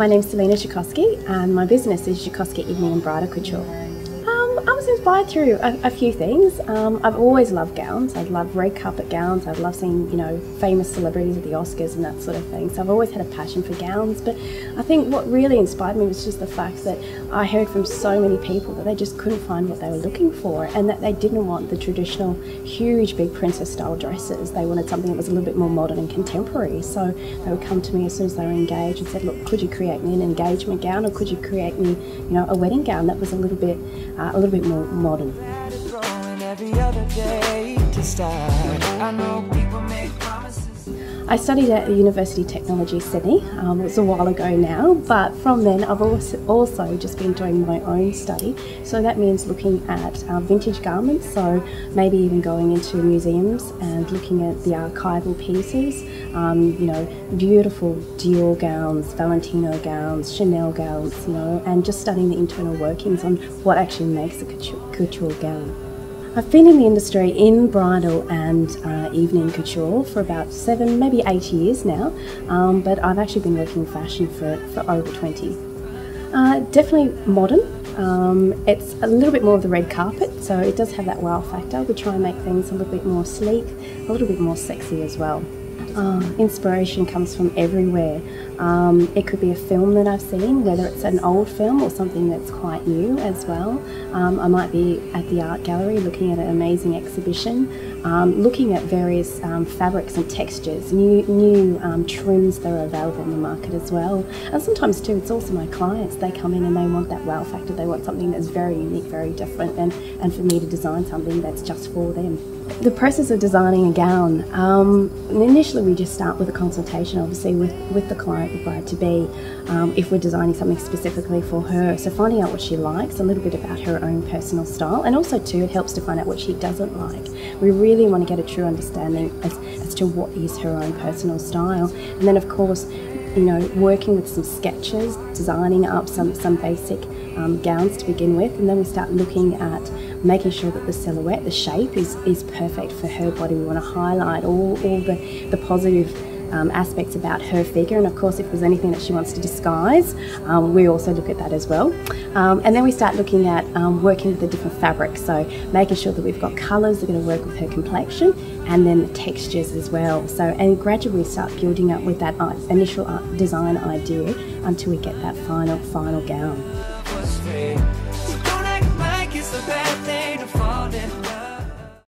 My name's Celyna Ziolkowski and my business is Ziolkowski Evening and Bridal Couture. I was inspired through a few things. I've always loved gowns. I love red carpet gowns. I love seeing, famous celebrities at the Oscars and that sort of thing. So I've always had a passion for gowns. But I think what really inspired me was just the fact that I heard from so many people that they just couldn't find what they were looking for, and that they didn't want the traditional huge big princess style dresses. They wanted something that was a little bit more modern and contemporary. So they would come to me as soon as they were engaged and said, look, could you create me an engagement gown, or could you create me, a wedding gown that was a little bit more modern. I studied at the University of Technology, Sydney. It was a while ago now, but from then I've also just been doing my own study. So that means looking at vintage garments, so maybe even going into museums and looking at the archival pieces, beautiful Dior gowns, Valentino gowns, Chanel gowns, and just studying the internal workings on what actually makes a couture gown. I've been in the industry in bridal and evening couture for about 7, maybe 8 years now, but I've actually been working in fashion for over 20. Definitely modern. It's a little bit more of the red carpet, so it does have that wow factor. We try and make things a little bit more sleek, a little bit more sexy as well. Inspiration comes from everywhere. It could be a film that I've seen, whether it's an old film or something that's quite new as well. I might be at the art gallery looking at an amazing exhibition, looking at various fabrics and textures, new trims that are available on the market as well. And sometimes too, it's also my clients. They come in and they want that wow factor. They want something that's very unique, very different, and for me to design something that's just for them. The process of designing a gown, initially we just start with a consultation, obviously with the client, the bride-to-be, if we're designing something specifically for her. So finding out what she likes, a little bit about her own personal style, and also too, it helps to find out what she doesn't like. We really want to get a true understanding as to what is her own personal style. And then of course, working with some sketches, designing up some basic gowns to begin with, and then we start looking at making sure that the silhouette, the shape is perfect for her body. We want to highlight all the positive aspects about her figure, and of course if there's anything that she wants to disguise, we also look at that as well. And then we start looking at working with the different fabrics, so making sure that we've got colours that are going to work with her complexion, and then the textures as well. So, and gradually start building up with that initial design idea until we get that final gown.